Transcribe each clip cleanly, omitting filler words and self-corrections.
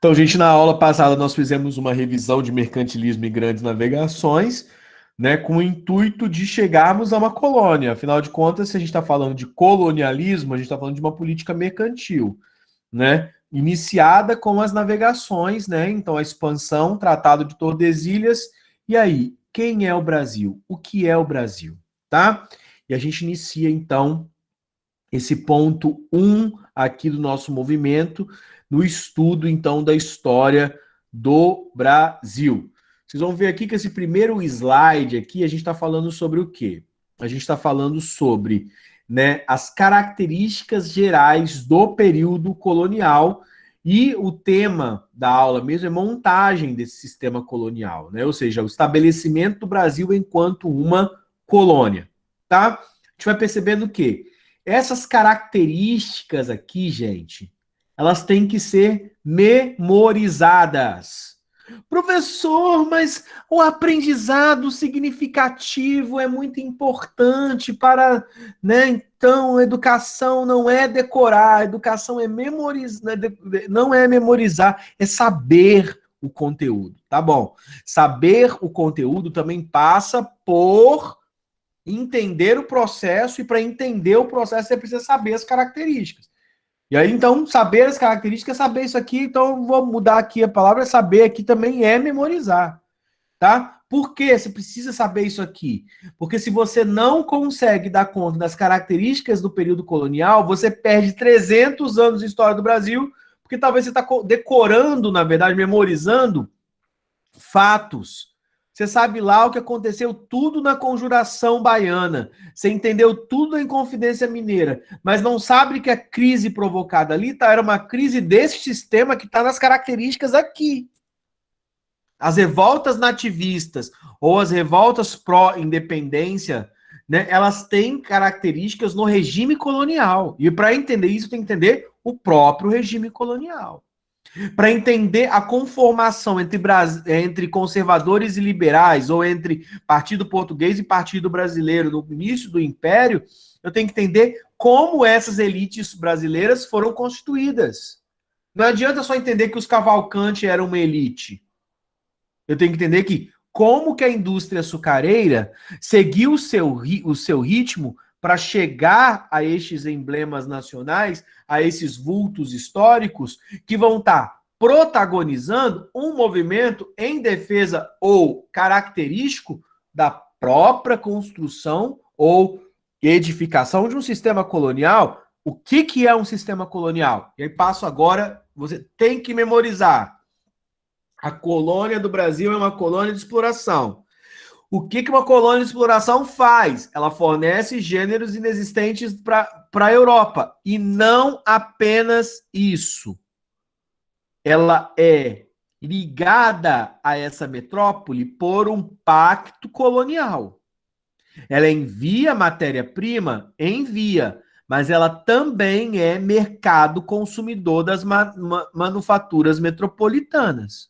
Então, gente, na aula passada nós fizemos uma revisão de mercantilismo e grandes navegações, né, com o intuito de chegarmos a uma colônia. Afinal de contas, se a gente está falando de colonialismo, a gente está falando de uma política mercantil, né, iniciada com as navegações, né, então a expansão, Tratado de Tordesilhas, e aí, quem é o Brasil? O que é o Brasil? Tá? E a gente inicia, então, esse ponto 1 aqui do nosso movimento, no estudo, então, da história do Brasil. Vocês vão ver aqui que esse primeiro slide aqui, a gente está falando sobre o quê? A gente está falando sobre, né, as características gerais do período colonial, e o tema da aula mesmo é montagem desse sistema colonial, né? Ou seja, o estabelecimento do Brasil enquanto uma colônia, tá? A gente vai percebendo que essas características aqui, gente, elas têm que ser memorizadas. Professor, mas o aprendizado significativo é muito importante para, né? Então, educação não é decorar, educação é memorizar, não é memorizar, é saber o conteúdo, tá bom? Saber o conteúdo também passa por entender o processo, e para entender o processo você precisa saber as características. E aí, então, saber as características, saber isso aqui, então vou mudar aqui a palavra, saber aqui também é memorizar, tá? Por que você precisa saber isso aqui? Porque se você não consegue dar conta das características do período colonial, você perde 300 anos de história do Brasil, porque talvez você está decorando, na verdade, memorizando fatos. Você sabe lá o que aconteceu tudo na Conjuração Baiana. Você entendeu tudo da Inconfidência Mineira, mas não sabe que a crise provocada ali era uma crise desse sistema que está nas características aqui. As revoltas nativistas ou as revoltas pró-independência, né, elas têm características no regime colonial. E para entender isso, tem que entender o próprio regime colonial. Para entender a conformação entre conservadores e liberais, ou entre Partido Português e Partido Brasileiro no início do Império, eu tenho que entender como essas elites brasileiras foram constituídas. Não adianta só entender que os Cavalcante eram uma elite. Eu tenho que entender que como que a indústria açucareira seguiu o seu ritmo para chegar a estes emblemas nacionais, a esses vultos históricos que vão estar protagonizando um movimento em defesa ou característico da própria construção ou edificação de um sistema colonial. O que é um sistema colonial? E aí passo agora, você tem que memorizar. A colônia do Brasil é uma colônia de exploração. O que uma colônia de exploração faz? Ela fornece gêneros inexistentes para a Europa. E não apenas isso. Ela é ligada a essa metrópole por um pacto colonial. Ela envia matéria-prima? Envia. Mas ela também é mercado consumidor das manufaturas metropolitanas.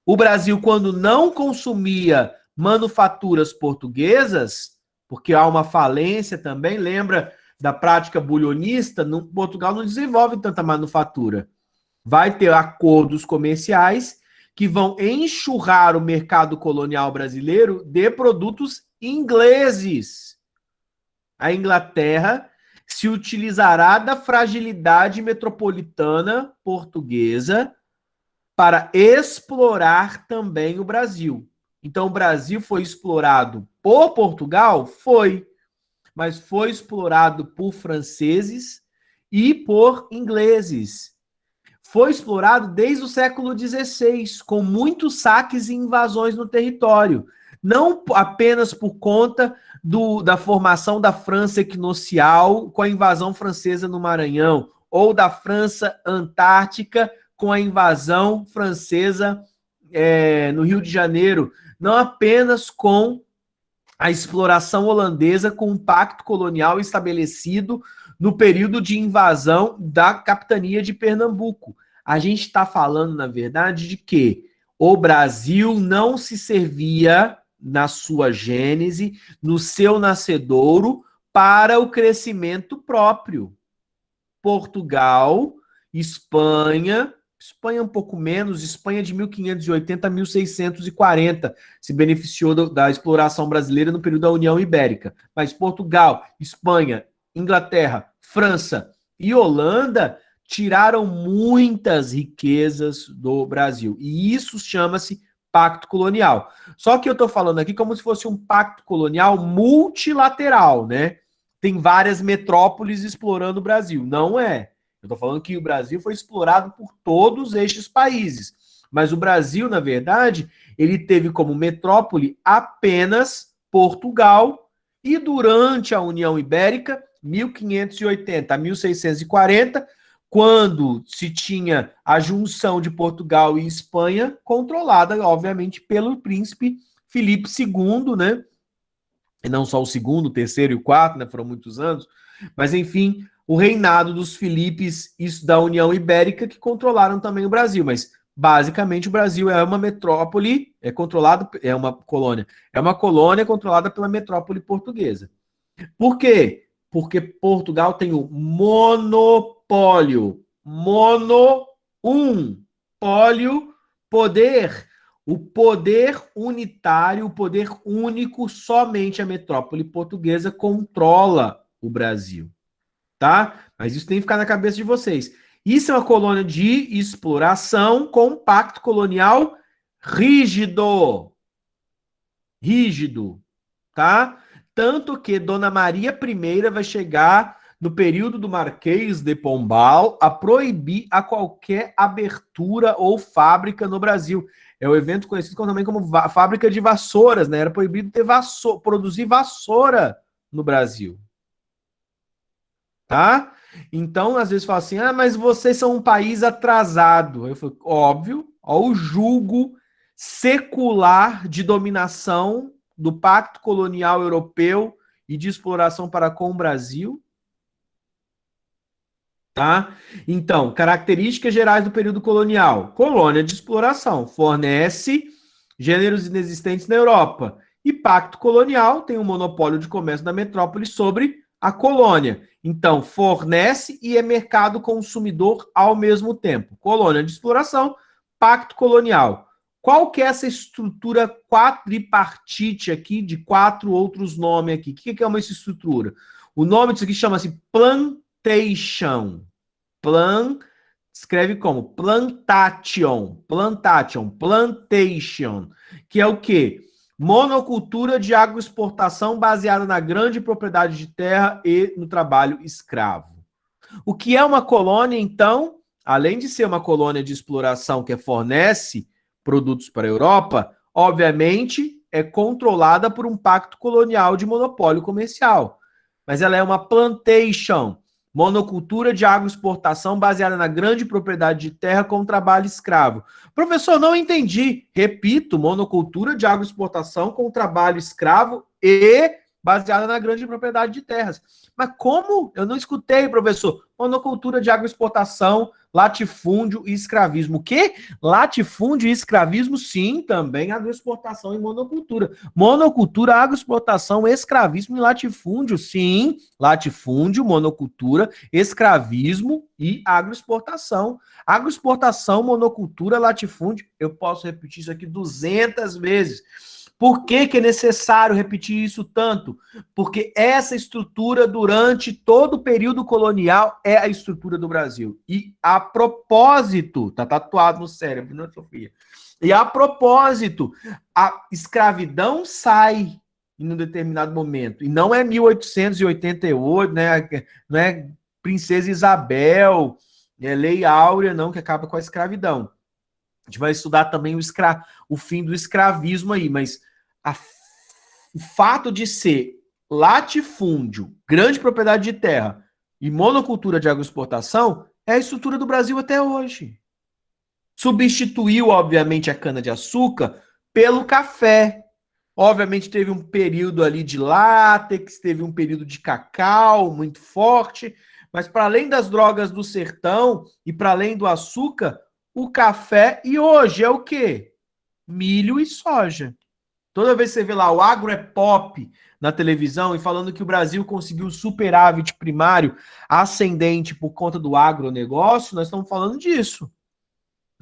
O Brasil, quando não consumia manufaturas portuguesas, porque há uma falência também, lembra da prática bulionista, Portugal não desenvolve tanta manufatura. Vai ter acordos comerciais que vão enxurrar o mercado colonial brasileiro de produtos ingleses. A Inglaterra se utilizará da fragilidade metropolitana portuguesa para explorar também o Brasil. Então, o Brasil foi explorado por Portugal? Foi. Mas foi explorado por franceses e por ingleses. Foi explorado desde o século XVI, com muitos saques e invasões no território. Não apenas por conta da formação da França equinocial com a invasão francesa no Maranhão, ou da França Antártica com a invasão francesa no Rio de Janeiro, não apenas com a exploração holandesa com um pacto colonial estabelecido no período de invasão da capitania de Pernambuco. A gente está falando, na verdade, de que o Brasil não se servia na sua gênese, no seu nascedouro, para o crescimento próprio. Portugal, Espanha, Espanha um pouco menos, Espanha de 1580 a 1640 se beneficiou da exploração brasileira no período da União Ibérica. Mas Portugal, Espanha, Inglaterra, França e Holanda tiraram muitas riquezas do Brasil. E isso chama-se pacto colonial. Só que eu estou falando aqui como se fosse um pacto colonial multilateral, né? Tem várias metrópoles explorando o Brasil. Não é. Eu estou falando que o Brasil foi explorado por todos estes países. Mas o Brasil, na verdade, ele teve como metrópole apenas Portugal e durante a União Ibérica, 1580 a 1640, quando se tinha a junção de Portugal e Espanha, controlada, obviamente, pelo príncipe Filipe II, né? E não só o segundo, o terceiro e o quarto, né? Foram muitos anos. Mas, enfim, o reinado dos Filipes e da União Ibérica que controlaram também o Brasil. Mas, basicamente, o Brasil é uma metrópole, é controlado, é uma colônia controlada pela metrópole portuguesa. Por quê? Porque Portugal tem o monopólio. Pólio, poder. O poder unitário, o poder único, somente a metrópole portuguesa controla o Brasil. Tá? Mas isso tem que ficar na cabeça de vocês. Isso é uma colônia de exploração com um pacto colonial rígido. Rígido. Tá? Tanto que Dona Maria I vai chegar no período do Marquês de Pombal a proibir a qualquer abertura ou fábrica no Brasil. É o evento conhecido também como fábrica de vassouras, né? Era proibido ter produzir vassoura no Brasil. Tá? Então, às vezes fala assim, mas vocês são um país atrasado. Eu falo, óbvio, ó, o julgo secular de dominação do Pacto Colonial Europeu e de exploração para com o Brasil. Tá? Então, características gerais do período colonial. Colônia de exploração, fornece gêneros inexistentes na Europa. E pacto colonial tem um monopólio de comércio da metrópole sobre a colônia. Então, fornece e é mercado consumidor ao mesmo tempo. Colônia de exploração, pacto colonial. Qual que é essa estrutura quadripartite aqui, de 4 outros nomes aqui? O que é uma estrutura? O nome disso aqui chama-se plantation. Escreve como? Plantation, que é o quê? Monocultura de agroexportação baseada na grande propriedade de terra e no trabalho escravo. O que é uma colônia, então? Além de ser uma colônia de exploração que fornece produtos para a Europa, obviamente é controlada por um pacto colonial de monopólio comercial. Mas ela é uma plantation, monocultura de agroexportação baseada na grande propriedade de terra com trabalho escravo. Professor, não entendi. Repito, monocultura de agroexportação com trabalho escravo e baseada na grande propriedade de terras. Mas como? Eu não escutei, professor. Monocultura de agroexportação, latifúndio e escravismo. O quê? Latifúndio e escravismo, sim, também agroexportação e monocultura. Monocultura, agroexportação, escravismo e latifúndio, sim. Latifúndio, monocultura, escravismo e agroexportação. Agroexportação, monocultura, latifúndio. Eu posso repetir isso aqui 200 vezes. Por que é necessário repetir isso tanto? Porque essa estrutura, durante todo o período colonial, é a estrutura do Brasil. E a propósito, tá tatuado no cérebro, né, Sofia? E a propósito, a escravidão sai em um determinado momento. E não é 1888, né? Não é Princesa Isabel, Lei Áurea, não, que acaba com a escravidão. A gente vai estudar também o fim do escravismo aí, mas o fato de ser latifúndio, grande propriedade de terra e monocultura de agroexportação é a estrutura do Brasil até hoje. Substituiu, obviamente, a cana-de-açúcar pelo café. Obviamente, teve um período ali de látex, teve um período de cacau muito forte, mas para além das drogas do sertão e para além do açúcar, o café, e hoje é o quê? Milho e soja. Toda vez que você vê lá o agro é pop na televisão e falando que o Brasil conseguiu superávit primário ascendente por conta do agronegócio, nós estamos falando disso.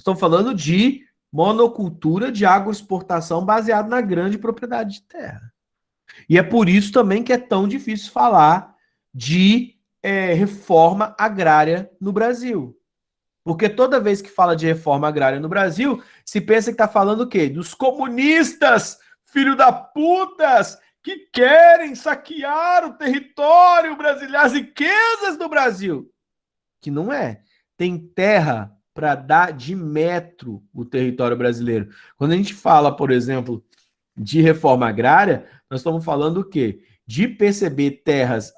Estamos falando de monocultura de agroexportação baseado na grande propriedade de terra. E é por isso também que é tão difícil falar de reforma agrária no Brasil. Porque toda vez que fala de reforma agrária no Brasil, se pensa que está falando o quê? Dos comunistas, filho da putas, que querem saquear o território brasileiro, as riquezas do Brasil. Que não é. Tem terra para dar de metro o território brasileiro. Quando a gente fala, por exemplo, de reforma agrária, nós estamos falando o quê? De perceber terras,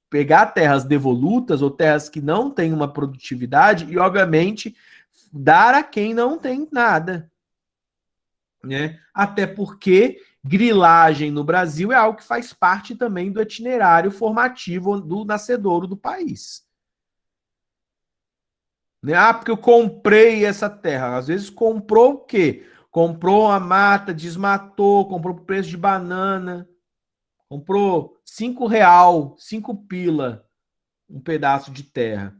pegar terras devolutas ou terras que não têm uma produtividade e, obviamente, dar a quem não tem nada. Né? Até porque grilagem no Brasil é algo que faz parte também do itinerário formativo do nascedouro do país. Ah, porque eu comprei essa terra. Às vezes comprou o quê? Comprou uma mata, desmatou, comprou por preço de banana, comprou R$ 5, 5 pila, um pedaço de terra.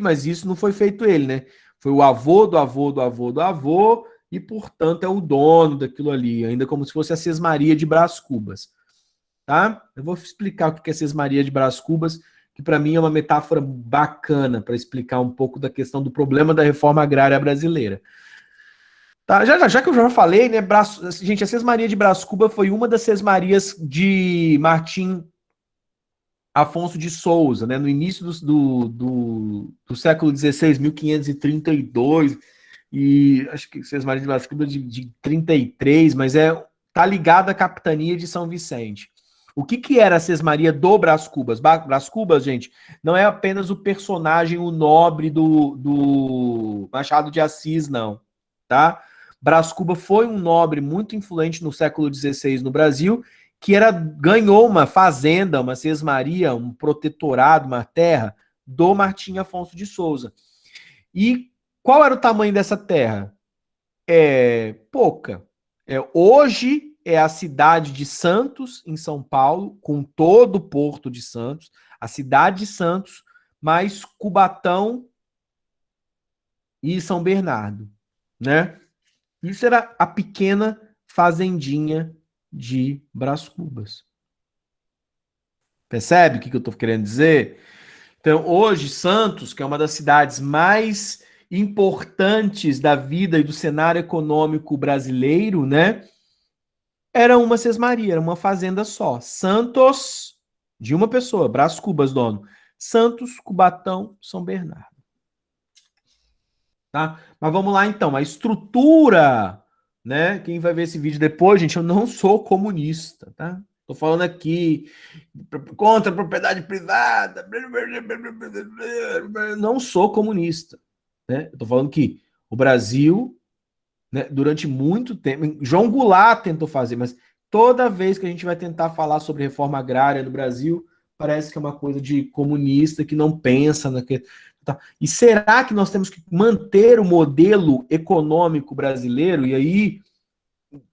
Mas isso não foi feito ele, né? Foi o avô do avô do avô do avô e, portanto, é o dono daquilo ali, ainda como se fosse a Sesmaria de Brás Cubas. Tá? Eu vou explicar o que é Sesmaria de Brás Cubas, que para mim é uma metáfora bacana para explicar um pouco da questão do problema da reforma agrária brasileira. Tá, já que eu já falei, né? Gente, a Sesmaria de Brás Cubas foi uma das Sesmarias de Martim Afonso de Souza, né? No início do século XVI, 1532, e acho que Sesmaria de Brás Cubas de 33, mas tá ligada à capitania de São Vicente. O que era a Sesmaria do Brás Cubas? Brás Cubas, gente, não é apenas o personagem, o nobre do Machado de Assis, não, tá? Brás Cubas foi um nobre muito influente no século XVI no Brasil, que ganhou uma fazenda, uma sesmaria, um protetorado, uma terra, do Martim Afonso de Souza. E qual era o tamanho dessa terra? Pouca. Hoje é a cidade de Santos, em São Paulo, com todo o porto de Santos, a cidade de Santos, mais Cubatão e São Bernardo, né? Isso era a pequena fazendinha de Brás Cubas. Percebe o que eu estou querendo dizer? Então, hoje, Santos, que é uma das cidades mais importantes da vida e do cenário econômico brasileiro, né? Era uma sesmaria, era uma fazenda só. Santos, de uma pessoa, Brás Cubas, dono. Santos, Cubatão, São Bernardo. Tá? Mas vamos lá, então. A estrutura, né? Quem vai ver esse vídeo depois, gente, eu não sou comunista, tá? Tô falando aqui contra a propriedade privada. Não sou comunista, né? Eu tô falando que o Brasil, né, durante muito tempo, João Goulart tentou fazer, mas toda vez que a gente vai tentar falar sobre reforma agrária no Brasil, parece que é uma coisa de comunista que não pensa naquele. Tá. E será que nós temos que manter o modelo econômico brasileiro? E aí,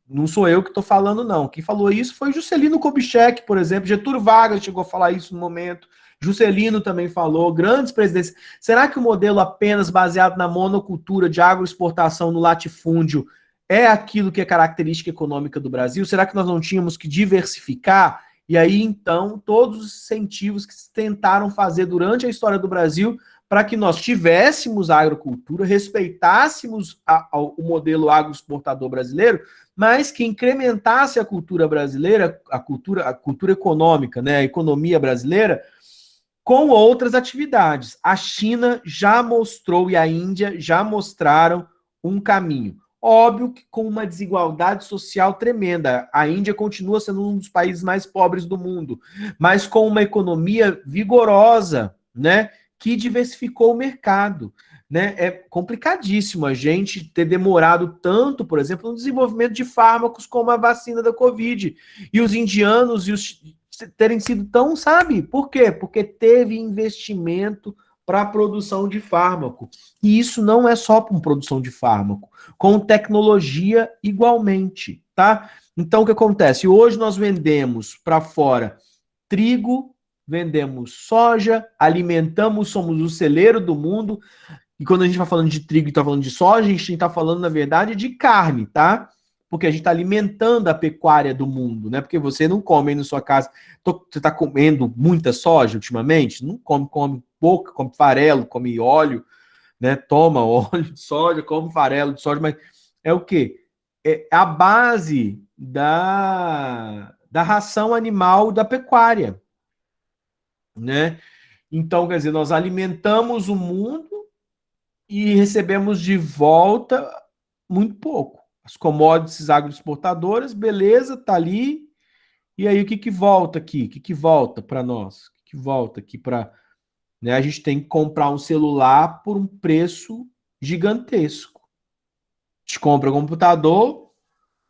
não sou eu que estou falando, não. Quem falou isso foi Juscelino Kubitschek, por exemplo. Getúlio Vargas chegou a falar isso no momento. Juscelino também falou, grandes presidentes. Será que o modelo apenas baseado na monocultura de agroexportação no latifúndio é aquilo que é característica econômica do Brasil? Será que nós não tínhamos que diversificar? E aí, então, todos os incentivos que se tentaram fazer durante a história do Brasil para que nós tivéssemos a agrocultura, respeitássemos o modelo agroexportador brasileiro, mas que incrementasse a cultura brasileira, a cultura econômica, né, a economia brasileira, com outras atividades. A China já mostrou e a Índia já mostraram um caminho. Óbvio que com uma desigualdade social tremenda. A Índia continua sendo um dos países mais pobres do mundo, mas com uma economia vigorosa, né, que diversificou o mercado. Né? É complicadíssimo a gente ter demorado tanto, por exemplo, no desenvolvimento de fármacos como a vacina da Covid. E os indianos e os terem sido tão, sabe? Por quê? Porque teve investimento para a produção de fármaco. E isso não é só para produção de fármaco, com tecnologia igualmente, tá? Então, o que acontece? Hoje nós vendemos para fora trigo, vendemos soja, alimentamos, somos o celeiro do mundo. E quando a gente vai falando de trigo e está falando de soja, a gente está falando, na verdade, de carne, tá? Porque a gente está alimentando a pecuária do mundo, né? Porque você não come aí na sua casa. Você está comendo muita soja ultimamente? Não come, come pouco, come farelo, come óleo, né? Toma óleo de soja, come farelo de soja, mas é o quê? É a base da ração animal da pecuária, né? Então, quer dizer, nós alimentamos o mundo e recebemos de volta muito pouco. As commodities agroexportadoras, beleza, tá ali. E aí, o que que volta aqui? O que que volta para nós? O que que volta aqui para... Né, a gente tem que comprar um celular por um preço gigantesco. A gente compra um computador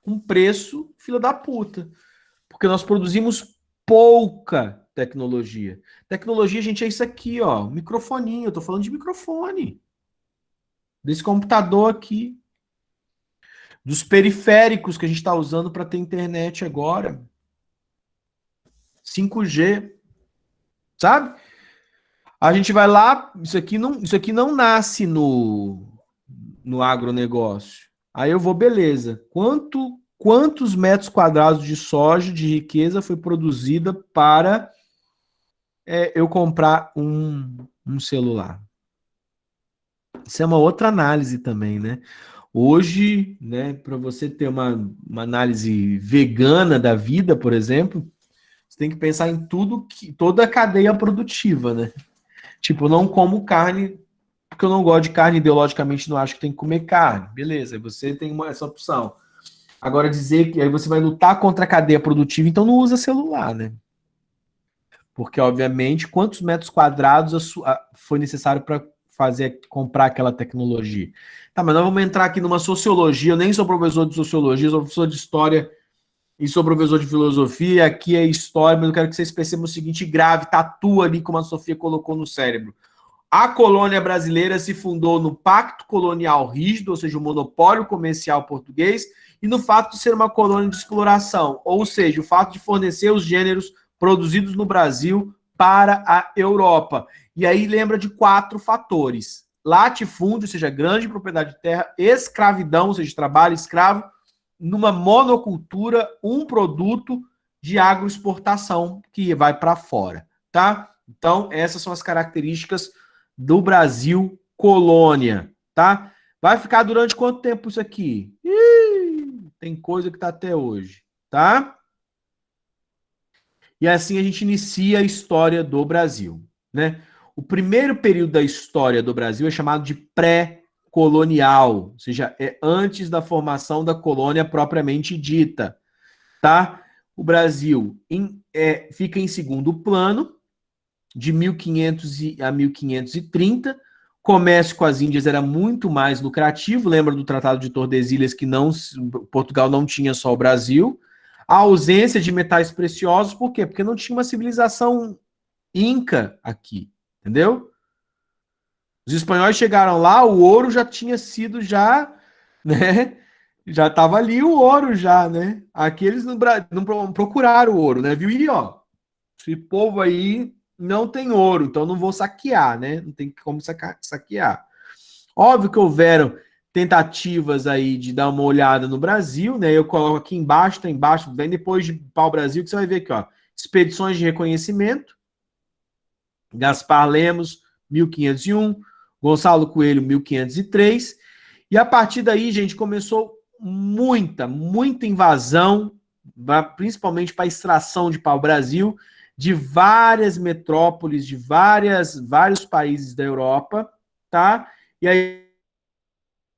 com um preço fila da puta. Porque nós produzimos pouca tecnologia. Tecnologia, gente, é isso aqui, ó. Microfoninho. Eu tô falando de microfone. Desse computador aqui. Dos periféricos que a gente está usando para ter internet agora. 5G, sabe? A gente vai lá, isso aqui não nasce no agronegócio. Aí eu vou, beleza. Quantos metros quadrados de soja, de riqueza, foi produzida para eu comprar um celular? Isso é uma outra análise também, né? Hoje, né, para você ter uma análise vegana da vida, por exemplo, você tem que pensar em tudo, toda a cadeia produtiva, né? Tipo, eu não como carne porque eu não gosto de carne, ideologicamente não acho que tem que comer carne. Beleza, aí você tem essa opção. Agora dizer que aí você vai lutar contra a cadeia produtiva, então não usa celular, né? Porque, obviamente, quantos metros quadrados foi necessário para comprar aquela tecnologia? Tá, mas nós vamos entrar aqui numa sociologia. Eu nem sou professor de sociologia, sou professor de história e sou professor de filosofia. Aqui é história, mas eu quero que vocês percebam o seguinte: grave, tatua ali como a Sofia colocou no cérebro. A colônia brasileira se fundou no pacto colonial rígido, ou seja, o monopólio comercial português, e no fato de ser uma colônia de exploração, ou seja, o fato de fornecer os gêneros produzidos no Brasil para a Europa. E aí lembra de 4 fatores: latifúndio, ou seja, grande propriedade de terra; escravidão, ou seja, trabalho escravo; numa monocultura, um produto de agroexportação que vai para fora, tá? Então, essas são as características do Brasil colônia, tá? Vai ficar durante quanto tempo isso aqui? Tem coisa que tá até hoje, tá? E assim a gente inicia a história do Brasil, né? O primeiro período da história do Brasil é chamado de pré-colonial, ou seja, é antes da formação da colônia propriamente dita, tá? O Brasil fica em segundo plano, de 1500 a 1530. Comércio com as Índias era muito mais lucrativo. Lembra do Tratado de Tordesilhas, que Portugal não tinha só o Brasil. A ausência de metais preciosos, por quê? Porque não tinha uma civilização inca aqui, entendeu? Os espanhóis chegaram lá, o ouro já tinha sido né? Já estava ali o ouro já, né? Aqui eles não procuraram o ouro, né? Viu? E ó, esse povo aí não tem ouro, então não vou saquear, né? Não tem como saquear. Óbvio que houveram tentativas aí de dar uma olhada no Brasil, né? Eu coloco aqui embaixo, tá embaixo, vem depois de pau-brasil, que você vai ver aqui, ó. Expedições de reconhecimento. Gaspar Lemos, 1501. Gonçalo Coelho, 1503. E a partir daí, gente, começou muita invasão, principalmente para extração de pau-brasil, de várias metrópoles, de vários países da Europa, tá? E aí,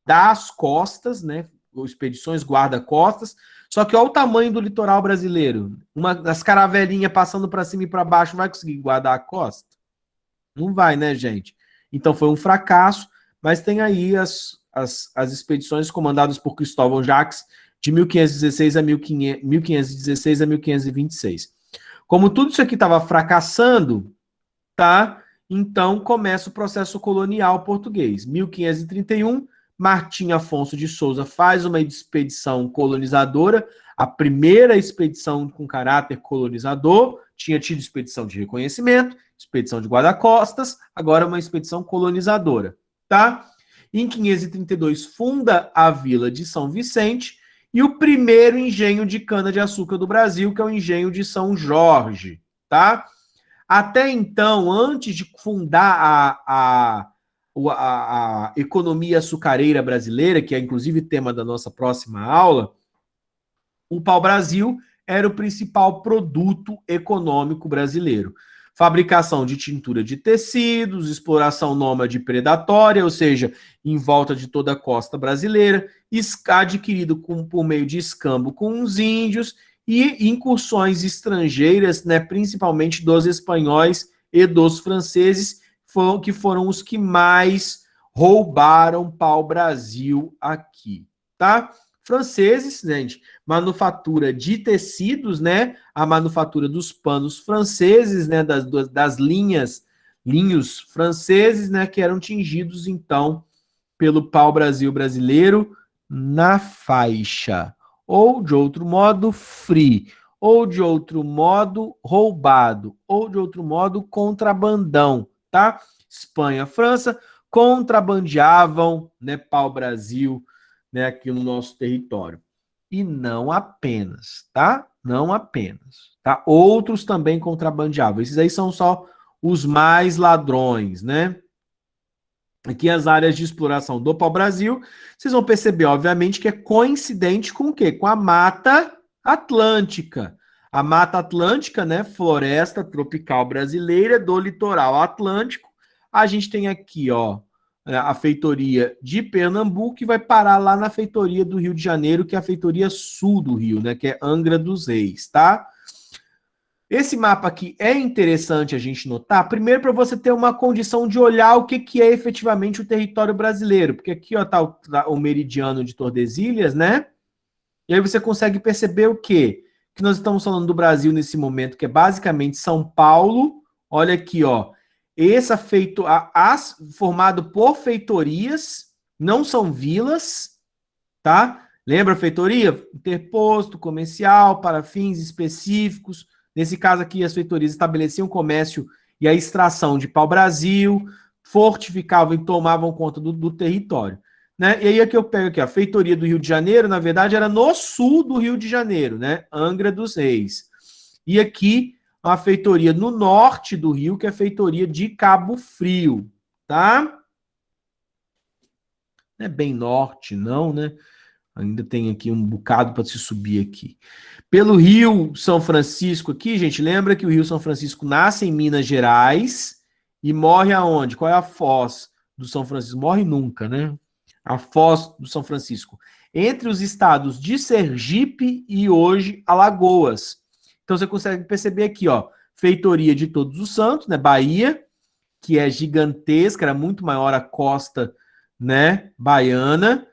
das costas, né? Expedições guarda-costas. Só que olha o tamanho do litoral brasileiro. Das caravelinhas passando para cima e para baixo, vai conseguir guardar a costa? Não vai, né, gente? Então foi um fracasso, mas tem aí as expedições comandadas por Cristóvão Jacques de 1516 a 1516 a 1526. Como tudo isso aqui estava fracassando, tá? Então começa o processo colonial português. 1531, Martim Afonso de Souza faz uma expedição colonizadora, a primeira expedição com caráter colonizador. Tinha tido expedição de reconhecimento, expedição de guarda-costas, agora uma expedição colonizadora, tá? Em 532 funda a vila de São Vicente e o primeiro engenho de cana-de-açúcar do Brasil, que é o engenho de São Jorge, tá? Até então, antes de fundar a economia açucareira brasileira, que é inclusive tema da nossa próxima aula, o pau-brasil era o principal produto econômico brasileiro. Fabricação de tintura de tecidos, exploração nômade predatória, ou seja, em volta de toda a costa brasileira, adquirido por meio de escambo com os índios e incursões estrangeiras, né, principalmente dos espanhóis e dos franceses, que foram os que mais roubaram pau-brasil aqui, tá? Franceses, gente, manufatura de tecidos, né? A manufatura dos panos franceses, né? Das linhos franceses, né? Que eram tingidos, então, pelo pau-brasil brasileiro na faixa. Ou, de outro modo, free. Ou, de outro modo, roubado. Ou, de outro modo, contrabandão, tá? Espanha, França, contrabandeavam, né? Pau-brasil, né, aqui no nosso território. E não apenas, tá? Não apenas, tá? Outros também contrabandeavam. Esses aí são só os mais ladrões, né? Aqui as áreas de exploração do pau-brasil, vocês vão perceber, obviamente, que é coincidente com o quê? Com a Mata Atlântica. A Mata Atlântica, né, floresta tropical brasileira do litoral atlântico. A gente tem aqui, ó, a feitoria de Pernambuco e vai parar lá na feitoria do Rio de Janeiro, que é a feitoria sul do Rio, né, que é Angra dos Reis, tá? Esse mapa aqui é interessante a gente notar, primeiro para você ter uma condição de olhar o que é efetivamente o território brasileiro, porque aqui ó, tá o meridiano de Tordesilhas, né? E aí você consegue perceber o quê? Que nós estamos falando do Brasil nesse momento, que é basicamente São Paulo, olha aqui, ó, formado por feitorias, não são vilas, tá? Lembra a feitoria? Interposto, comercial, para fins específicos. Nesse caso aqui, as feitorias estabeleciam o comércio e a extração de pau-brasil, fortificavam e tomavam conta do território. Né? E aí aqui eu pego aqui, a feitoria do Rio de Janeiro, na verdade, era no sul do Rio de Janeiro, né? Angra dos Reis. E aqui a feitoria no norte do Rio, que é a feitoria de Cabo Frio, tá? Não é bem norte, não, né? Ainda tem aqui um bocado para se subir aqui. Pelo Rio São Francisco aqui, gente, lembra que o Rio São Francisco nasce em Minas Gerais e morre aonde? Qual é a foz do São Francisco? Morre nunca, né? A foz do São Francisco. Entre os estados de Sergipe e hoje Alagoas. Então você consegue perceber aqui, ó, feitoria de Todos os Santos, né, Bahia, que é gigantesca, era muito maior a costa, né, baiana.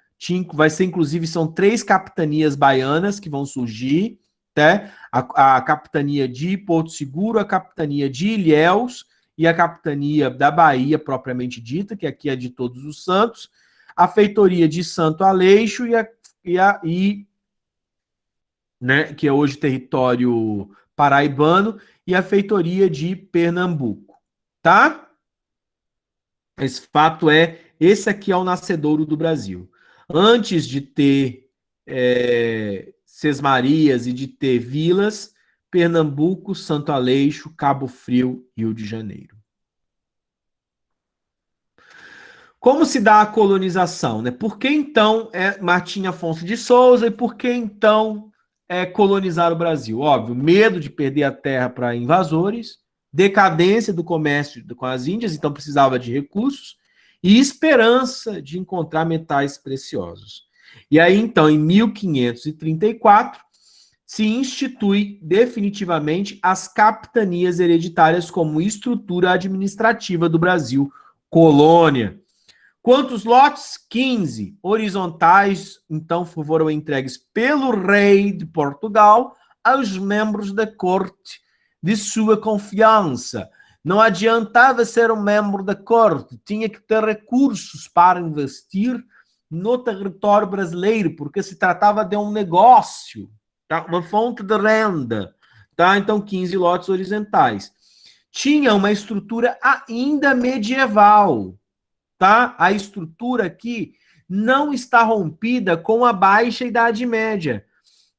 Vai ser, inclusive, são 3 capitanias baianas que vão surgir, tá? A capitania de Porto Seguro, a capitania de Ilhéus e a capitania da Bahia, propriamente dita, que aqui é de Todos os Santos, a feitoria de Santo Aleixo né, que é hoje território paraibano, e a feitoria de Pernambuco, tá? Esse fato esse aqui é o nascedouro do Brasil. Antes de ter Sesmarias e de ter vilas, Pernambuco, Santo Aleixo, Cabo Frio, Rio de Janeiro. Como se dá a colonização? Né? Por que então Martim Afonso de Souza e por que então colonizar o Brasil? Óbvio, medo de perder a terra para invasores, decadência do comércio com as Índias, então precisava de recursos, e esperança de encontrar metais preciosos. E aí, então, em 1534, se institui definitivamente as capitanias hereditárias como estrutura administrativa do Brasil, colônia. Quantos lotes? 15. Horizontais, então, foram entregues pelo rei de Portugal aos membros da corte de sua confiança. Não adiantava ser um membro da corte, tinha que ter recursos para investir no território brasileiro, porque se tratava de um negócio, tá? Uma fonte de renda. Tá? Então, 15 lotes horizontais. Tinha uma estrutura ainda medieval. tá? A estrutura aqui não está rompida com a Baixa Idade Média.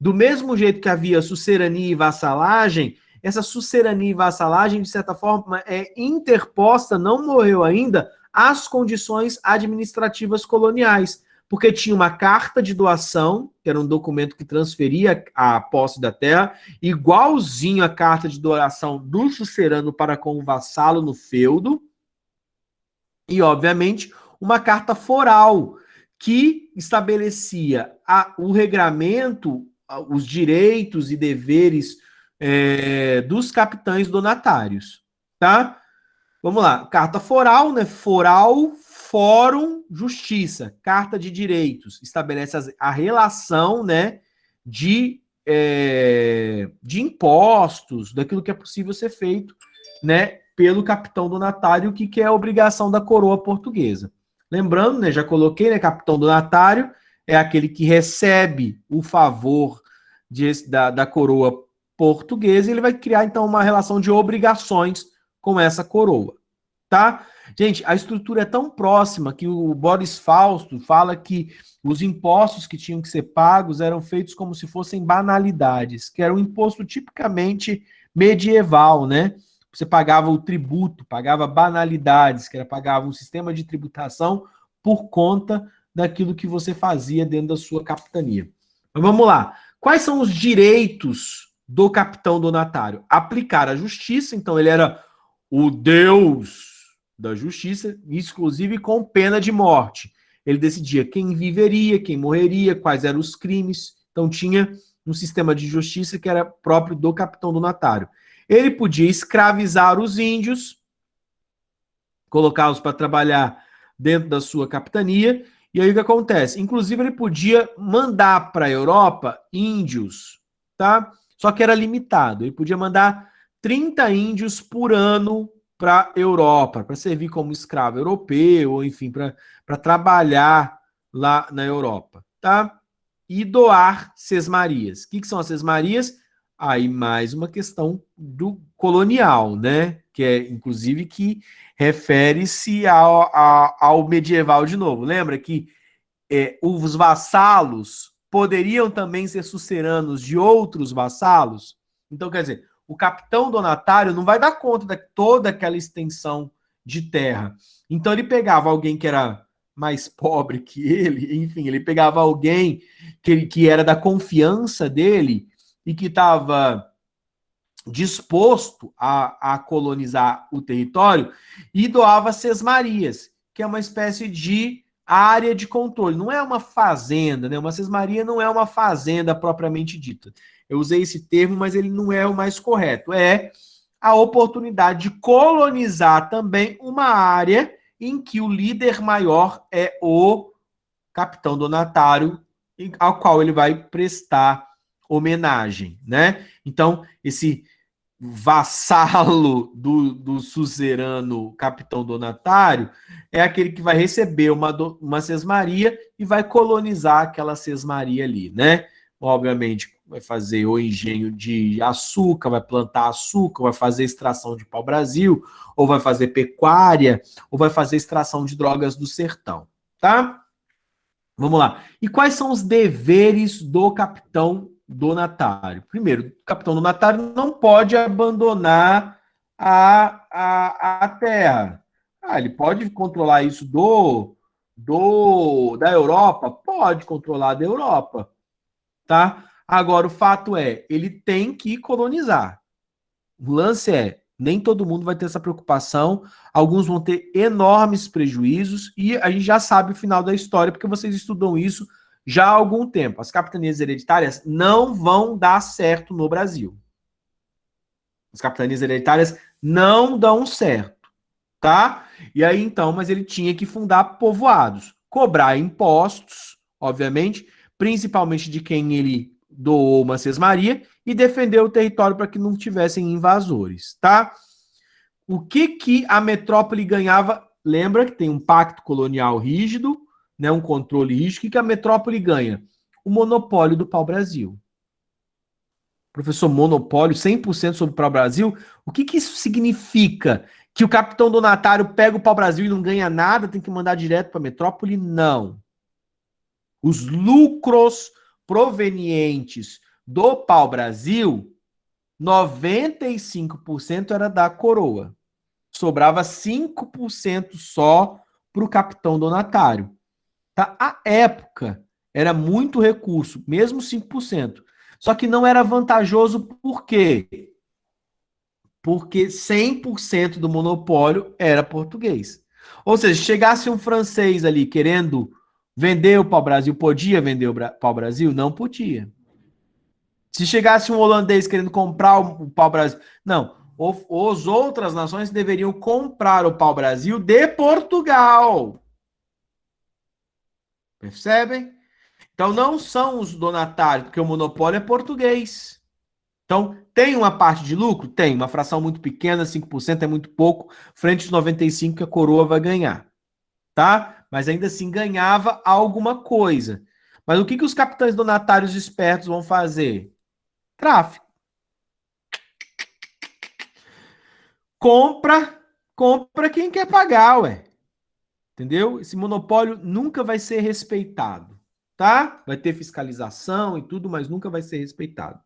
Do mesmo jeito que havia sucerania e vassalagem, essa sucerania e vassalagem, de certa forma, é interposta, não morreu ainda, às condições administrativas coloniais. Porque tinha uma carta de doação, que era um documento que transferia a posse da terra, igualzinho a carta de doação do sucerano para com o vassalo no feudo, e, obviamente, uma carta foral, que estabelecia o regramento, os direitos e deveres dos capitães donatários, tá? Vamos lá, carta foral, né? Foral, fórum, justiça, carta de direitos, estabelece a relação, né, de impostos, daquilo que é possível ser feito, né, pelo capitão donatário, o que é a obrigação da coroa portuguesa. Lembrando, né, já coloquei, né, capitão donatário é aquele que recebe o favor da coroa portuguesa e ele vai criar, então, uma relação de obrigações com essa coroa, tá? Gente, a estrutura é tão próxima que o Boris Fausto fala que os impostos que tinham que ser pagos eram feitos como se fossem banalidades, que era um imposto tipicamente medieval, né? Você pagava o tributo, pagava banalidades, que era pagava um sistema de tributação por conta daquilo que você fazia dentro da sua capitania. Mas vamos lá. Quais são os direitos do capitão donatário? Aplicar a justiça, então ele era o deus da justiça, inclusive com pena de morte. Ele decidia quem viveria, quem morreria, quais eram os crimes. Então tinha um sistema de justiça que era próprio do capitão donatário. Ele podia escravizar os índios, colocá-los para trabalhar dentro da sua capitania. E aí o que acontece? Inclusive ele podia mandar para a Europa índios, tá? Só que era limitado. Ele podia mandar 30 índios por ano para a Europa, para servir como escravo europeu, ou enfim, para trabalhar lá na Europa, tá? E doar sesmarias. O que são as sesmarias? Aí mais uma questão do colonial, né? Que é, inclusive, que refere-se ao medieval de novo. Lembra que os vassalos poderiam também ser suceranos de outros vassalos? Então, quer dizer, o capitão donatário não vai dar conta de toda aquela extensão de terra. Então, ele pegava alguém que era mais pobre que ele, enfim, ele pegava alguém que era da confiança dele e que estava disposto a colonizar o território e doava sesmarias, que é uma espécie de área de controle. Não é uma fazenda, né? Uma sesmaria não é uma fazenda propriamente dita. Eu usei esse termo, mas ele não é o mais correto. É a oportunidade de colonizar também uma área em que o líder maior é o capitão donatário, ao qual ele vai prestar homenagem, né? Então, esse vassalo do suzerano capitão donatário é aquele que vai receber uma sesmaria e vai colonizar aquela sesmaria ali, né? Obviamente, vai fazer o engenho de açúcar, vai plantar açúcar, vai fazer extração de pau-brasil, ou vai fazer pecuária, ou vai fazer extração de drogas do sertão, tá? Vamos lá. E quais são os deveres do capitão donatário? Primeiro, o capitão donatário não pode abandonar a terra. Ele pode controlar isso da Europa? Pode controlar da Europa, tá? Agora, o fato é, ele tem que colonizar. O lance é, nem todo mundo vai ter essa preocupação, alguns vão ter enormes prejuízos e a gente já sabe o final da história, porque vocês estudam isso já há algum tempo. As capitanias hereditárias não vão dar certo no Brasil. As capitanias hereditárias não dão certo, tá? E aí então, mas ele tinha que fundar povoados, cobrar impostos, obviamente, principalmente de quem ele doou uma sesmaria e defender o território para que não tivessem invasores, tá? O que a metrópole ganhava? Lembra que tem um pacto colonial rígido, né, um controle rígido. O que a metrópole ganha? O monopólio do pau-brasil. Professor, monopólio 100% sobre o pau-brasil, o que isso significa? Que o capitão donatário pega o pau-brasil e não ganha nada, tem que mandar direto para a metrópole? Não. Os lucros provenientes do pau-brasil, 95% era da coroa. Sobrava 5% só para o capitão donatário. Tá? À época, era muito recurso, mesmo 5%. Só que não era vantajoso por quê? Porque 100% do monopólio era português. Ou seja, chegasse um francês ali querendo vender o pau-brasil, podia vender o pau-brasil? Não podia. Se chegasse um holandês querendo comprar o pau-brasil, não. As outras nações deveriam comprar o pau-brasil de Portugal. Percebem? Então não são os donatários, porque o monopólio é português. Então, tem uma parte de lucro? Tem. Uma fração muito pequena, 5% é muito pouco, frente aos 95% que a coroa vai ganhar. Tá? Mas ainda assim ganhava alguma coisa. Mas o que os capitães donatários espertos vão fazer? Tráfico. Compra quem quer pagar, ué. Entendeu? Esse monopólio nunca vai ser respeitado, tá? Vai ter fiscalização e tudo, mas nunca vai ser respeitado.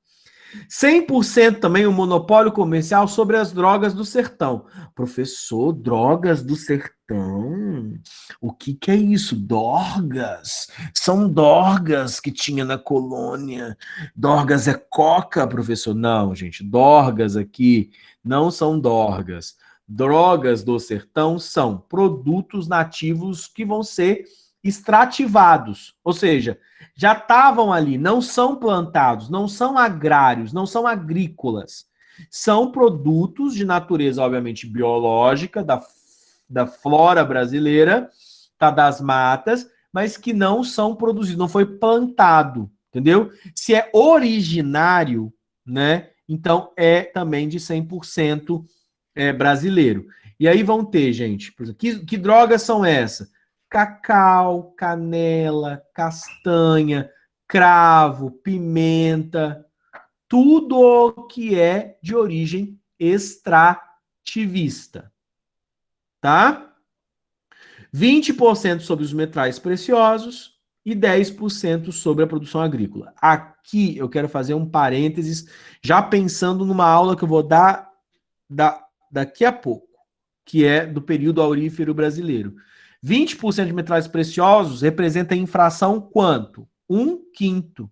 100% também o monopólio comercial sobre as drogas do sertão. Professor, drogas do sertão? O que é isso? Dorgas? São dorgas que tinha na colônia. Dorgas é coca, professor? Não, gente, dorgas aqui não são dorgas. Drogas do sertão são produtos nativos que vão ser extrativados, ou seja, já estavam ali, não são plantados, não são agrários, não são agrícolas. São produtos de natureza, obviamente, biológica, da flora brasileira, tá, das matas, mas que não são produzidos, não foi plantado, entendeu? Se é originário, né, então é também de 100% brasileiro. E aí vão ter, gente, por exemplo, que drogas são essas? Cacau, canela, castanha, cravo, pimenta, tudo que é de origem extrativista, tá? 20% sobre os metais preciosos e 10% sobre a produção agrícola. Aqui eu quero fazer um parênteses, já pensando numa aula que eu vou dar daqui a pouco, que é do período aurífero brasileiro. 20% de metais preciosos representa a infração quanto? 1/5,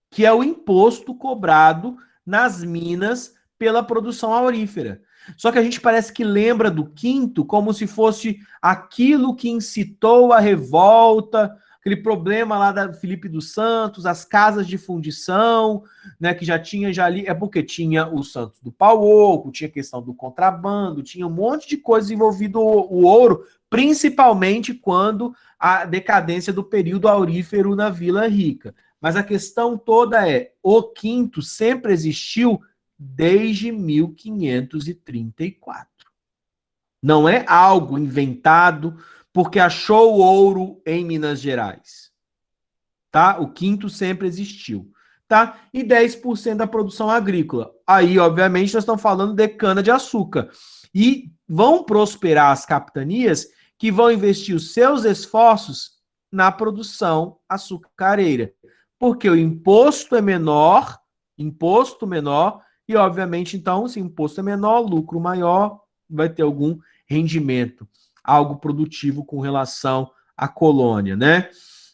que é o imposto cobrado nas minas pela produção aurífera. Só que a gente parece que lembra do quinto como se fosse aquilo que incitou a revolta, aquele problema lá da Felipe dos Santos, as casas de fundição, né, que já ali, é porque tinha o Santos do Pau Oco, tinha a questão do contrabando, tinha um monte de coisa envolvido o ouro, principalmente quando a decadência do período aurífero na Vila Rica. Mas a questão toda é, o quinto sempre existiu desde 1534. Não é algo inventado porque achou ouro em Minas Gerais. Tá? O quinto sempre existiu. Tá? E 10% da produção agrícola. Aí, obviamente, nós estamos falando de cana-de-açúcar. E vão prosperar as capitanias que vão investir os seus esforços na produção açucareira. Porque o imposto é menor, e, obviamente, então, se o imposto é menor, lucro maior, vai ter algum rendimento, algo produtivo com relação à colônia, né?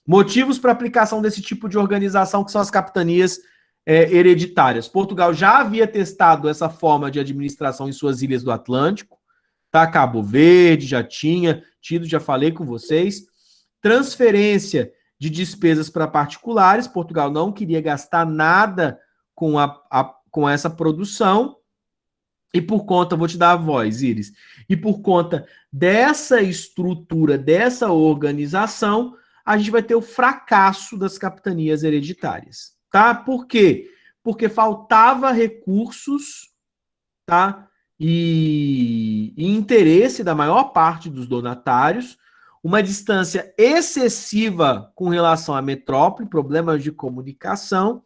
Motivos para aplicação desse tipo de organização, que são as capitanias hereditárias. Portugal já havia testado essa forma de administração em suas ilhas do Atlântico, tá? Cabo Verde já tinha tido, já falei com vocês. Transferência de despesas para particulares, Portugal não queria gastar nada com essa produção, e por conta, vou te dar a voz, Iris, e por conta dessa estrutura, dessa organização, a gente vai ter o fracasso das capitanias hereditárias, tá? Por quê? Porque faltava recursos, tá? E interesse da maior parte dos donatários, uma distância excessiva com relação à metrópole, problemas de comunicação,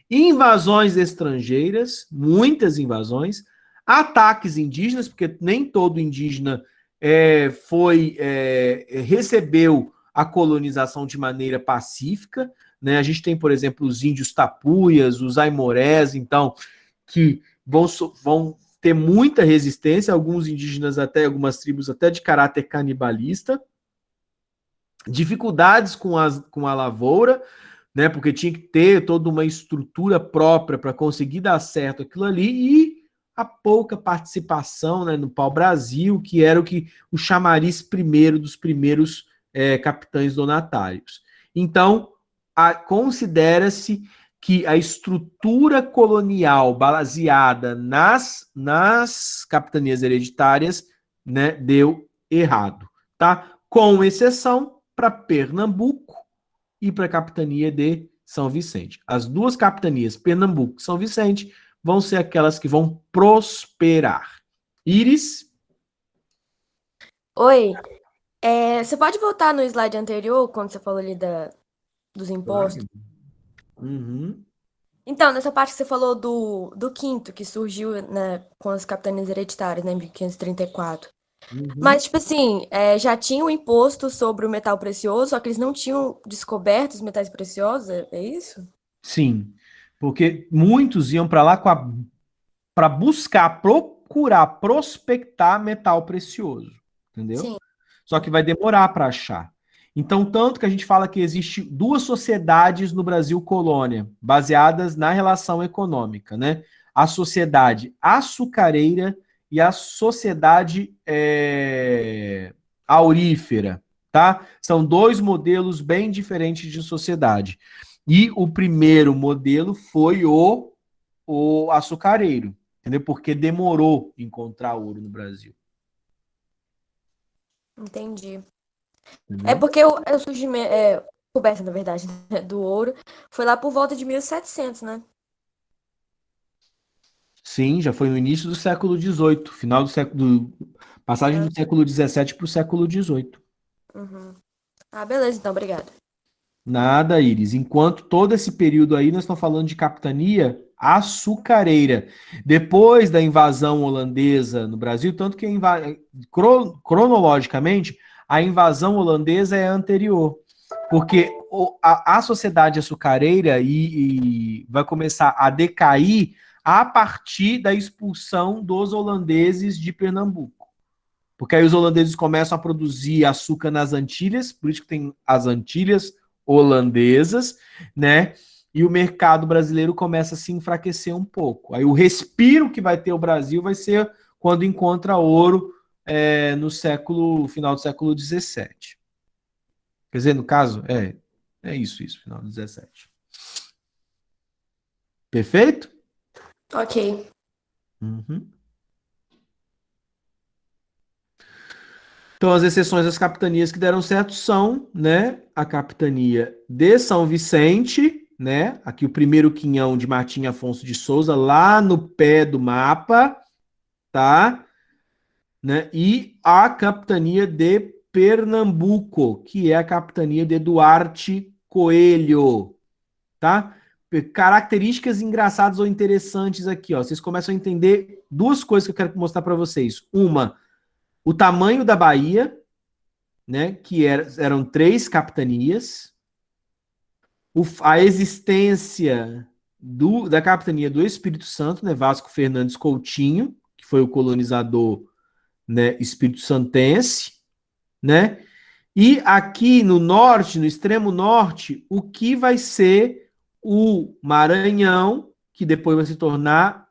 invasões estrangeiras, muitas invasões, Ataques indígenas, porque nem todo indígena recebeu a colonização de maneira pacífica, né? A gente tem, por exemplo, os índios tapuias, os aimorés, então, que vão ter muita resistência, alguns indígenas até, algumas tribos até de caráter canibalista, dificuldades com a lavoura, né? Porque tinha que ter toda uma estrutura própria para conseguir dar certo aquilo ali, e a pouca participação, né, no pau-brasil, que era o chamariz primeiro dos primeiros capitães donatários. Então, considera-se que a estrutura colonial baseada nas capitanias hereditárias, né, deu errado, tá? Com exceção para Pernambuco e para a capitania de São Vicente. As duas capitanias, Pernambuco e São Vicente, vão ser aquelas que vão prosperar. Iris? Oi, você pode voltar no slide anterior, quando você falou ali dos impostos? Uhum. Então, nessa parte que você falou do quinto, que surgiu, né, com as capitanias hereditárias, né, em 1534. Uhum. Mas, tipo assim, já tinha o imposto sobre o metal precioso, só que eles não tinham descoberto os metais preciosos, é isso? Sim, porque muitos iam para lá para buscar, procurar, prospectar metal precioso, entendeu? Sim, Só que vai demorar para achar. Então, tanto que a gente fala que existe duas sociedades no Brasil colônia, baseadas na relação econômica, né? A sociedade açucareira e a sociedade aurífera, tá? São dois modelos bem diferentes de sociedade. E o primeiro modelo foi o açucareiro, entendeu? Porque demorou encontrar ouro no Brasil, entendi. É entendeu? porque o surgimento, coberta, na verdade, né, do ouro, foi lá por volta de 1700, né? Sim, já foi no início do século XVIII, final do século, passagem Ah, do século XVII para o século XVIII. uhum. Ah, beleza, então, obrigada. Nada, Iris. Enquanto todo esse período aí, nós estamos falando de capitania açucareira. Depois da invasão holandesa no Brasil, tanto que cronologicamente, a invasão holandesa é anterior. Porque a sociedade açucareira vai começar a decair a partir da expulsão dos holandeses de Pernambuco. Porque aí os holandeses começam a produzir açúcar nas Antilhas, por isso que tem as Antilhas holandesas, né? E o mercado brasileiro começa a se enfraquecer um pouco. Aí o respiro que vai ter o Brasil vai ser quando encontra ouro no final do século XVII. Quer dizer, no caso, é isso, final do XVII. Perfeito? Ok. Uhum. Então, as exceções das capitanias que deram certo são, né, a capitania de São Vicente, né, aqui o primeiro quinhão de Martim Afonso de Souza, lá no pé do mapa, tá? Né, e a capitania de Pernambuco, que é a capitania de Duarte Coelho, tá? Características engraçadas ou interessantes aqui, ó. Vocês começam a entender duas coisas que eu quero mostrar para vocês. Uma, o tamanho da Bahia, né, que eram três capitanias, a existência da capitania do Espírito Santo, né, Vasco Fernandes Coutinho, que foi o colonizador, né, espírito santense, né, e aqui no norte, no extremo norte, o que vai ser o Maranhão, que depois vai se tornar,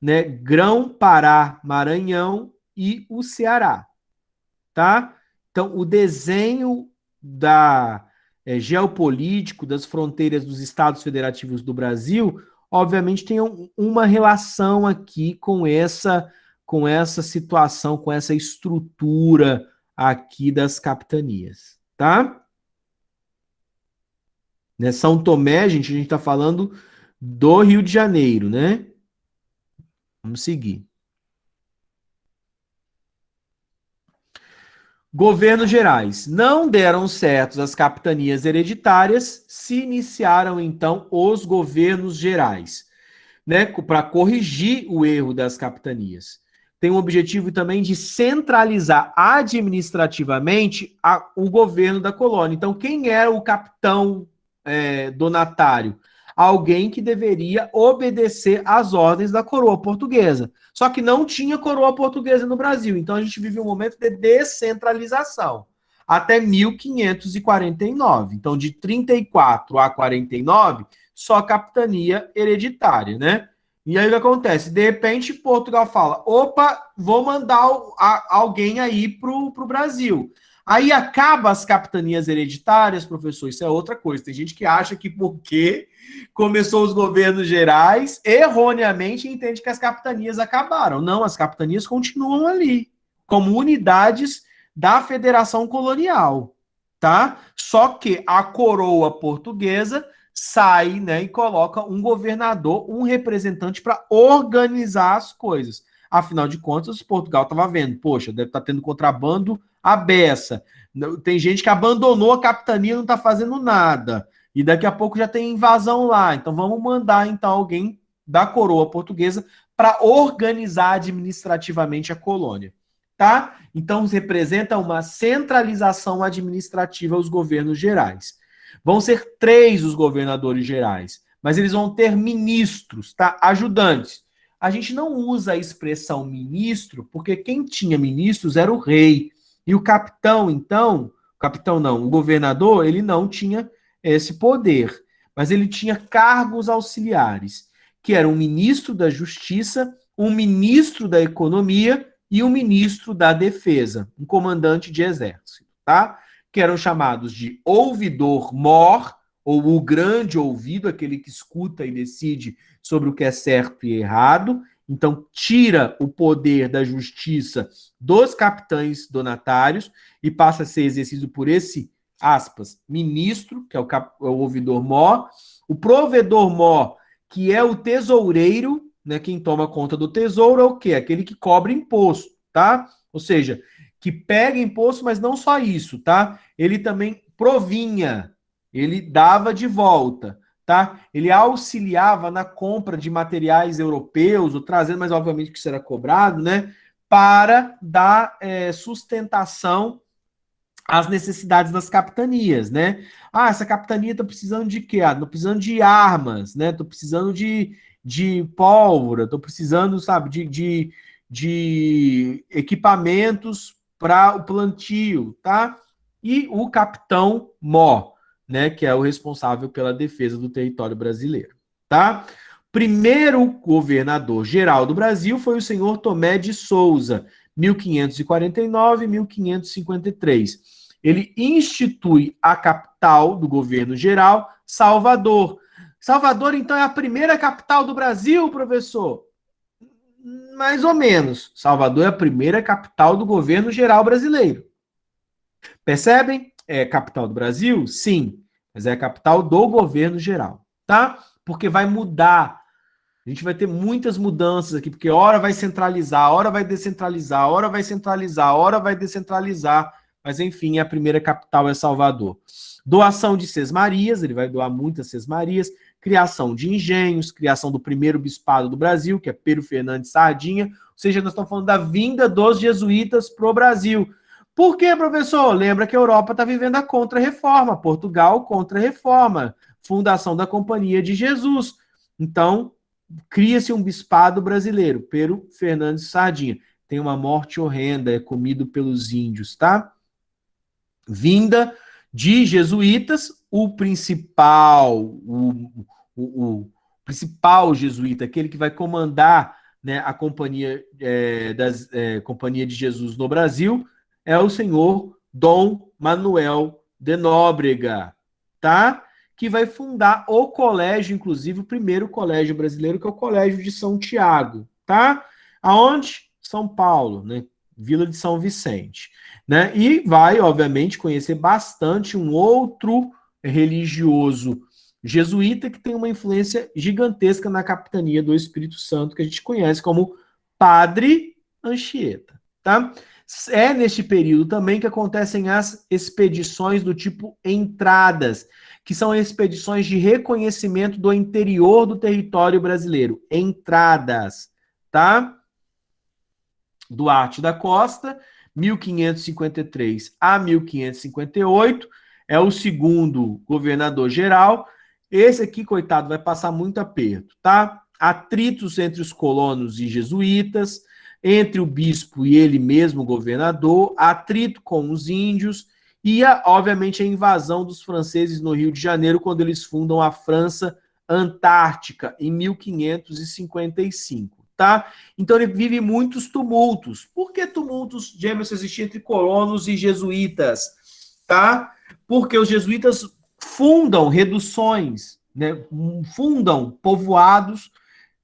né, Grão-Pará, Maranhão e o Ceará, tá? Então, o desenho geopolítico das fronteiras dos estados federativos do Brasil, obviamente, tem uma relação aqui com essa situação, com essa estrutura aqui das capitanias, tá? Né, São Tomé, a gente está falando do Rio de Janeiro, né? Vamos seguir. Governos gerais. Não deram certo as capitanias hereditárias, se iniciaram então os governos gerais. né, para corrigir o erro das capitanias. Tem o objetivo também de centralizar administrativamente o governo da colônia. Então, quem era o capitão donatário? Alguém que deveria obedecer às ordens da coroa portuguesa. Só que não tinha coroa portuguesa no Brasil. Então, a gente vive um momento de descentralização. Até 1549. Então, de 34 a 49, só capitania hereditária, né? E aí o que acontece? De repente, Portugal fala: opa, vou mandar alguém aí pro Brasil. Aí acaba as capitanias hereditárias, professor. Isso é outra coisa. Tem gente que acha que porque começou os governos gerais, erroneamente entende que as capitanias acabaram. Não, as capitanias continuam ali, como unidades da Federação Colonial, tá? Só que a coroa portuguesa sai, né, e coloca um governador, um representante para organizar as coisas. Afinal de contas, Portugal estava vendo, poxa, deve estar tendo contrabando à beça. Tem gente que abandonou a capitania, não está fazendo nada. E daqui a pouco já tem invasão lá. Então vamos mandar então alguém da coroa portuguesa para organizar administrativamente a colônia, tá? Então representa uma centralização administrativa aos governos gerais. Vão ser 3 os governadores gerais, mas eles vão ter ministros, tá? Ajudantes. A gente não usa a expressão ministro, porque quem tinha ministros era o rei. E o capitão, então, capitão não, o governador, ele não tinha esse poder, mas ele tinha cargos auxiliares, que eram um ministro da Justiça, um ministro da Economia e um ministro da Defesa, um comandante de exército, tá? Que eram chamados de ouvidor-mor, ou o grande ouvido, aquele que escuta e decide sobre o que é certo e errado. Então, tira o poder da justiça dos capitães donatários e passa a ser exercido por esse, aspas, ministro, que é o ouvidor-mor, o provedor-mor, que é o tesoureiro, né, quem toma conta do tesouro é o quê? Aquele que cobra imposto, tá? Ou seja, que pega imposto, mas não só isso, tá? Ele também provinha, ele dava de volta, tá? Ele auxiliava na compra de materiais europeus, ou trazendo, mas obviamente que será cobrado, né? Para dar sustentação às necessidades das capitanias, né? Ah, essa capitania tá precisando de quê? Ah, tô precisando de armas, né? Tô precisando de pólvora, tô precisando, sabe, de equipamentos para o plantio, tá? E o capitão Mó, né, que é o responsável pela defesa do território brasileiro, tá? Primeiro governador geral do Brasil foi o senhor Tomé de Souza, 1549 e 1553. Ele institui a capital do governo geral, Salvador. Salvador, então, é a primeira capital do Brasil, professor? Mais ou menos. Salvador é a primeira capital do governo geral brasileiro. Percebem? É capital do Brasil? Sim. Mas é a capital do governo geral, tá? Porque vai mudar. A gente vai ter muitas mudanças aqui, porque hora vai centralizar, hora vai descentralizar, hora vai centralizar, hora vai descentralizar. Mas, enfim, a primeira capital é Salvador. Doação de sesmarias, ele vai doar muitas sesmarias. Criação de engenhos, criação do primeiro bispado do Brasil, que é Pedro Fernandes Sardinha. Ou seja, nós estamos falando da vinda dos jesuítas para o Brasil. Por quê, professor? Lembra que a Europa está vivendo a contra-reforma. Portugal, contra-reforma. Fundação da Companhia de Jesus. Então, cria-se um bispado brasileiro, Pedro Fernandes Sardinha. Tem uma morte horrenda, é comido pelos índios, tá? Vinda de jesuítas, o principal jesuíta, aquele que vai comandar, né, a companhia Companhia de Jesus no Brasil, é o senhor Dom Manuel de Nóbrega, tá? Que vai fundar o colégio, inclusive o primeiro colégio brasileiro, que é o Colégio de São Tiago, tá? Aonde? São Paulo, né? Vila de São Vicente, né? E vai, obviamente, conhecer bastante um outro religioso jesuíta que tem uma influência gigantesca na capitania do Espírito Santo, que a gente conhece como Padre Anchieta, tá? É neste período também que acontecem as expedições do tipo entradas, que são expedições de reconhecimento do interior do território brasileiro. Entradas, tá? Duarte da Costa, 1553 a 1558, é o segundo governador-geral. Esse aqui, coitado, vai passar muito aperto, tá? Atritos entre os colonos e jesuítas, entre o bispo e ele mesmo, governador, atrito com os índios e, obviamente, a invasão dos franceses no Rio de Janeiro, quando eles fundam a França Antártica, em 1555, tá? Então ele vive muitos tumultos. Por que tumultos, Jameson, existiam entre colonos e jesuítas? Tá? Porque os jesuítas fundam reduções, né? Fundam povoados,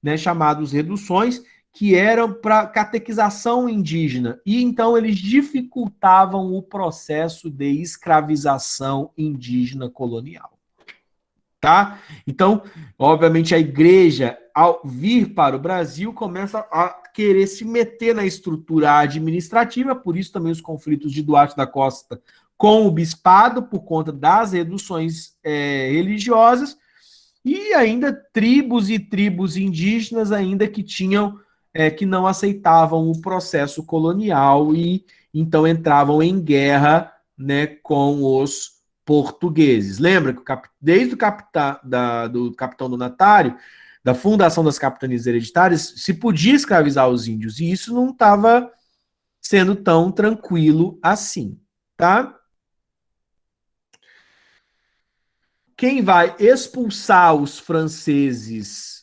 né, chamados reduções, que eram para catequização indígena. E então eles dificultavam o processo de escravização indígena colonial. Tá? Então, obviamente, a igreja, ao vir para o Brasil, começa a querer se meter na estrutura administrativa, por isso também os conflitos de Duarte da Costa com o bispado, por conta das reduções religiosas, e ainda tribos e tribos indígenas ainda que tinham, que não aceitavam o processo colonial e então entravam em guerra, né, com os portugueses. Lembra que desde o do capitão donatário, da fundação das capitanias hereditárias, se podia escravizar os índios, e isso não estava sendo tão tranquilo assim, tá? Quem vai expulsar os franceses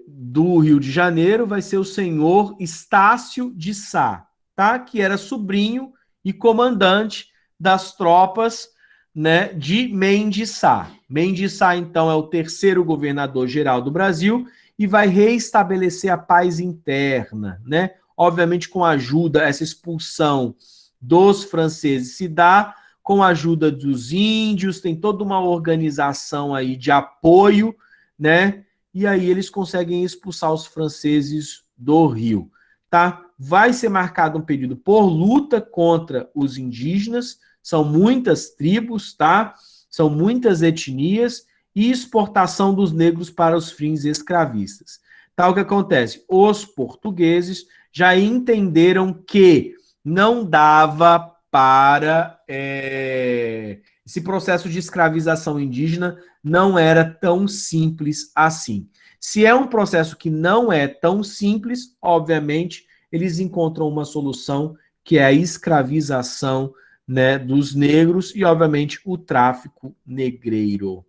do Rio de Janeiro vai ser o senhor Estácio de Sá, tá? Que era sobrinho e comandante das tropas, né, de Mendes Sá. Mendes Sá, então, é o terceiro governador-geral do Brasil e vai reestabelecer a paz interna, né? Obviamente, com a ajuda, essa expulsão dos franceses se dá com a ajuda dos índios, tem toda uma organização aí de apoio, né? E aí eles conseguem expulsar os franceses do Rio, tá? Vai ser marcado um período por luta contra os indígenas, são muitas tribos, tá? São muitas etnias e exportação dos negros para os fins escravistas. Tá, o que acontece? Os portugueses já entenderam que não dava para esse processo de escravização indígena não era tão simples assim. Se é um processo que não é tão simples, obviamente, eles encontram uma solução que é a escravização, né, dos negros e, obviamente, o tráfico negreiro.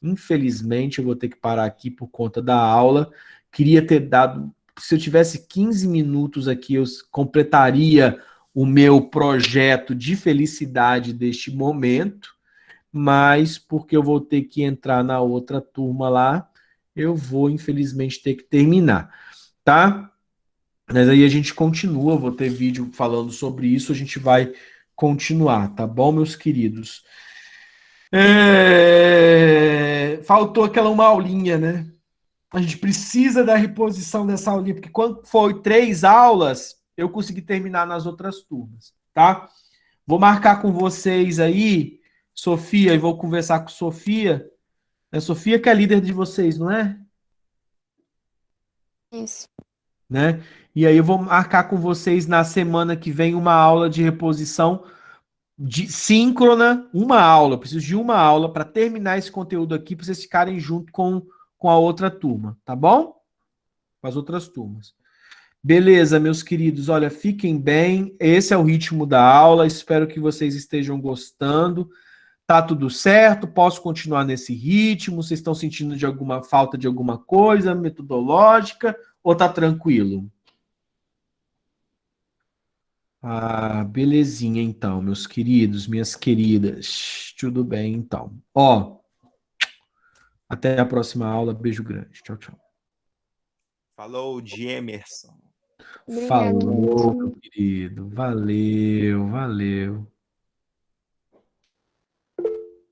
Infelizmente, eu vou ter que parar aqui por conta da aula. Queria ter dado... Se eu tivesse 15 minutos aqui, eu completaria o meu projeto de felicidade deste momento, mas porque eu vou ter que entrar na outra turma lá, eu vou, infelizmente, ter que terminar, tá? Mas aí a gente continua, vou ter vídeo falando sobre isso, a gente vai continuar, tá bom, meus queridos? Faltou aquela uma aulinha, né? A gente precisa da reposição dessa aulinha, porque quando foi 3 aulas, eu consegui terminar nas outras turmas, tá? Vou marcar com vocês aí, Sofia, e vou conversar com Sofia. É Sofia que é líder de vocês, não é? Isso. Né? E aí eu vou marcar com vocês na semana que vem uma aula de reposição de síncrona, uma aula. Eu preciso de uma aula para terminar esse conteúdo aqui, para vocês ficarem junto com a outra turma, tá bom? Com as outras turmas. Beleza, meus queridos, olha, fiquem bem. Esse é o ritmo da aula. Espero que vocês estejam gostando. Tá tudo certo? Posso continuar nesse ritmo? Vocês estão sentindo de alguma falta de alguma coisa metodológica ou tá tranquilo? Ah, belezinha então, meus queridos, minhas queridas. Tudo bem então. Ó, até a próxima aula. Beijo grande. Tchau, tchau. Falou de Emerson. Obrigada, Falou, Emerson. meu querido. Valeu, valeu.